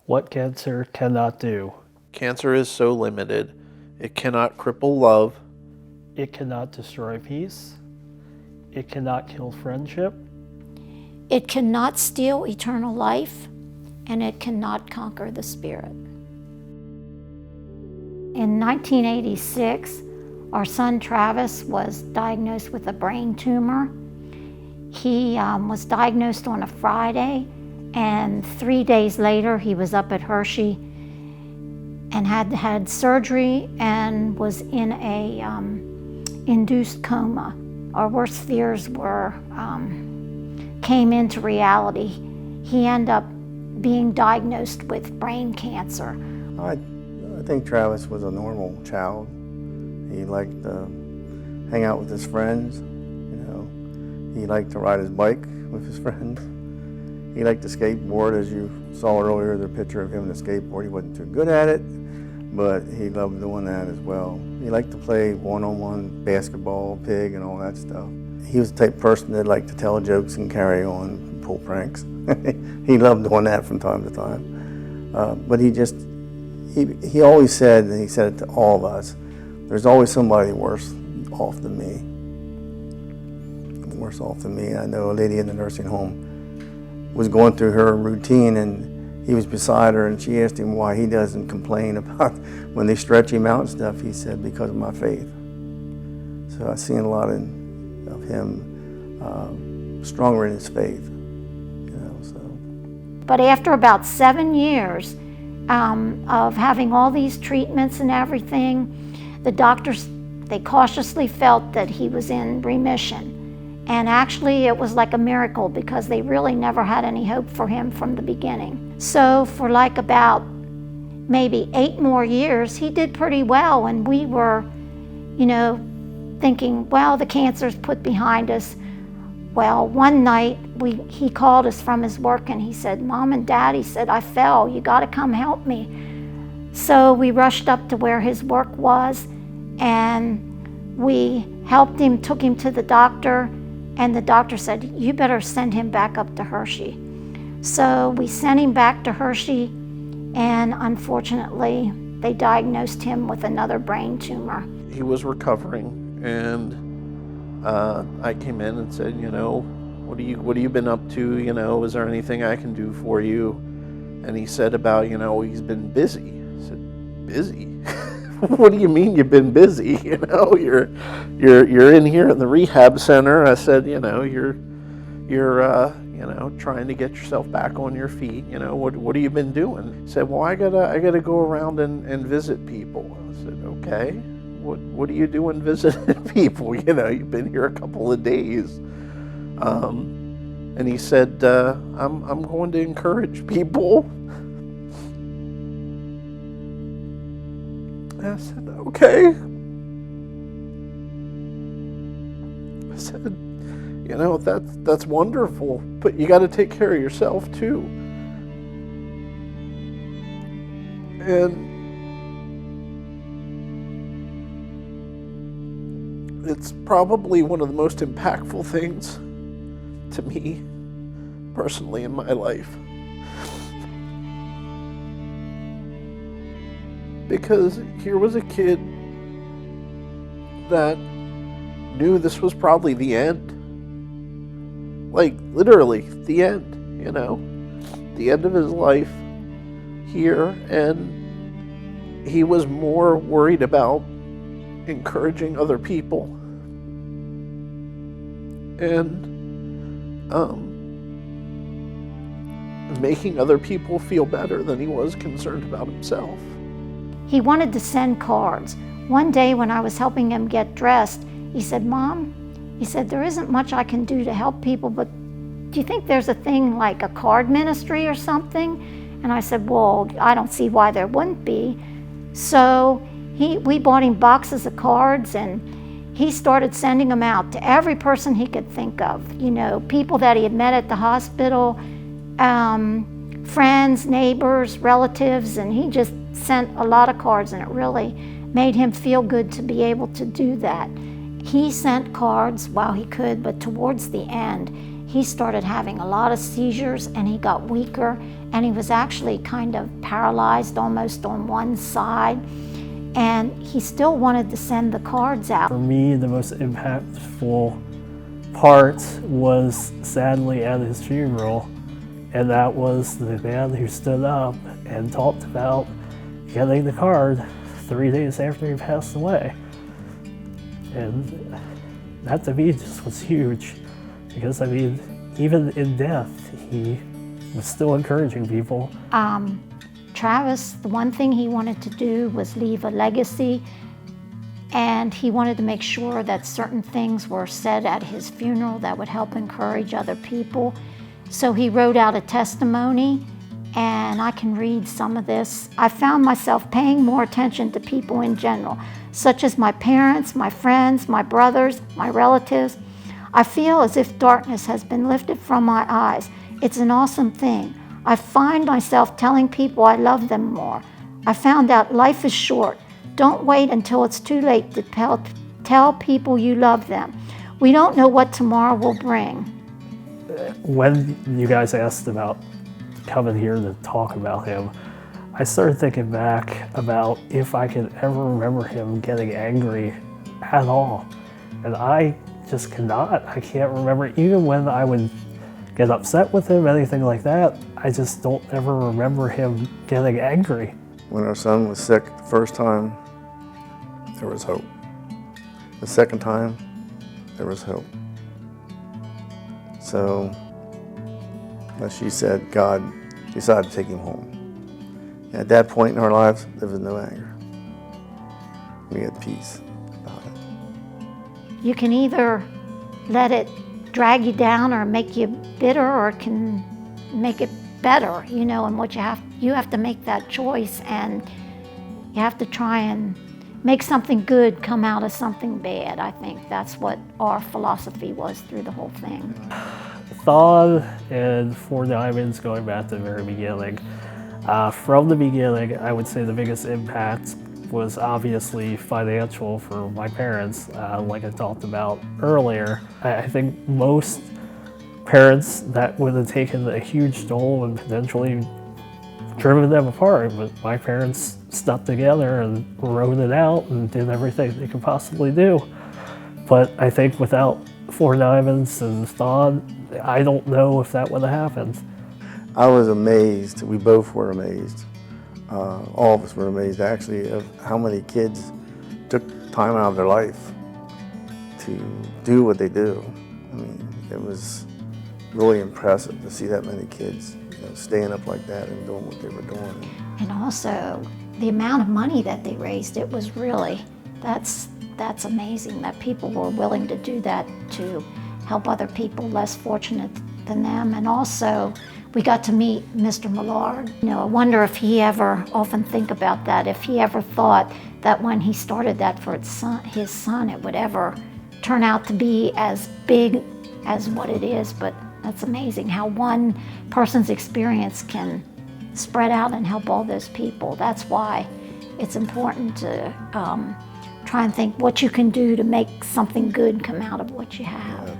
What cancer cannot do. Cancer is so limited. It cannot cripple love. It cannot destroy peace. It cannot kill friendship. It cannot steal eternal life, and it cannot conquer the spirit. In 1986, our son Travis was diagnosed with a brain tumor. He was diagnosed on a Friday, and 3 days later he was up at Hershey and had surgery and was in a induced coma. Our worst fears came into reality. He ended up being diagnosed with brain cancer. I think Travis was a normal child. He liked to hang out with his friends, He liked to ride his bike with his friends. He liked to skateboard, as you saw earlier, the picture of him on the skateboard. He wasn't too good at it, but he loved doing that as well. He liked to play one-on-one basketball, pig, and all that stuff. He was the type of person that liked to tell jokes and carry on, pull pranks. He loved doing that from time to time. But he always said, and he said it to all of us, there's always somebody worse off than me. Worse off than me. I know a lady in the nursing home was going through her routine, and he was beside her, and she asked him why he doesn't complain about when they stretch him out and stuff. He said, because of my faith. So I've seen a lot of him stronger in his faith. But after about 7 years of having all these treatments and everything, the doctors, they cautiously felt that he was in remission. And actually it was like a miracle, because they really never had any hope for him from the beginning. So for like about maybe 8 more years, he did pretty well, and we were, thinking, well, the cancer's put behind us. Well, one night he called us from his work and he said, Mom and Dad, he said, I fell, you gotta come help me. So we rushed up to where his work was, and we helped him, took him to the doctor, and the doctor said, you better send him back up to Hershey. So we sent him back to Hershey, and unfortunately, they diagnosed him with another brain tumor. He was recovering, and I came in and said, what have you been up to? Is there anything I can do for you? And he said about, he's been busy. I said, busy? What do you mean you've been busy? You're in here in the rehab center. I said, you're trying to get yourself back on your feet. What have you been doing? He said, well, I gotta go around and visit people. I said, okay. What are you doing visiting people? You've been here a couple of days. And he said, I'm going to encourage people. I said, okay. I said, that's wonderful, but you got to take care of yourself too. And it's probably one of the most impactful things to me personally in my life. Because here was a kid that knew this was probably the end. Like, literally, the end, the end of his life here, and he was more worried about encouraging other people and making other people feel better than he was concerned about himself. He wanted to send cards. One day when I was helping him get dressed, he said, Mom, he said, there isn't much I can do to help people, but do you think there's a thing like a card ministry or something? And I said, well, I don't see why there wouldn't be. So we bought him boxes of cards, and he started sending them out to every person he could think of. People that he had met at the hospital, friends, neighbors, relatives, and he just sent a lot of cards, and it really made him feel good to be able to do that. He sent cards while he could, but towards the end, he started having a lot of seizures and he got weaker, and he was actually kind of paralyzed almost on one side, and he still wanted to send the cards out. For me, the most impactful part was sadly at his funeral, and that was the man who stood up and talked about getting the card 3 days after he passed away. And that to me just was huge, because I mean, even in death, he was still encouraging people. Travis, the one thing he wanted to do was leave a legacy, and he wanted to make sure that certain things were said at his funeral that would help encourage other people. So he wrote out a testimony, and I can read some of this. I found myself paying more attention to people in general, such as my parents, my friends, my brothers, my relatives. I feel as if darkness has been lifted from my eyes. It's an awesome thing. I find myself telling people I love them more. I found out life is short. Don't wait until it's too late to tell people you love them. We don't know what tomorrow will bring. When you guys asked about coming here to talk about him, I started thinking back about if I could ever remember him getting angry at all. And I just cannot. I can't remember, even when I would get upset with him, anything like that, I just don't ever remember him getting angry. When our son was sick the first time, there was hope. The second time, there was hope. So, as she said, God decided to take him home. And at that point in our lives, there was no anger. We had peace about it. You can either let it drag you down or make you bitter, or it can make it better, you know, and what you have to make that choice, and you have to try and make something good come out of something bad. I think that's what our philosophy was through the whole thing. THON and 4 Diamonds, going back to the very beginning. From the beginning, I would say the biggest impact was obviously financial for my parents, like I talked about earlier. I think most parents, that would have taken a huge toll and potentially driven them apart, but my parents stuck together and rode it out and did everything they could possibly do. But I think without 4 Diamonds and THON, I don't know if that would have happened. I was amazed. We both were amazed. All of us were amazed, actually, of how many kids took time out of their life to do what they do. I mean, it was really impressive to see that many kids, you know, staying up like that and doing what they were doing. And also, the amount of money that they raised, it was really, that's amazing that people were willing to do that to help other people less fortunate than them. And also, we got to meet Mr. Millard. You know, I wonder if he ever, often think about that, if he ever thought that when he started that for his son, it would ever turn out to be as big as what it is. But that's amazing how one person's experience can spread out and help all those people. That's why it's important to try and think what you can do to make something good come out of what you have.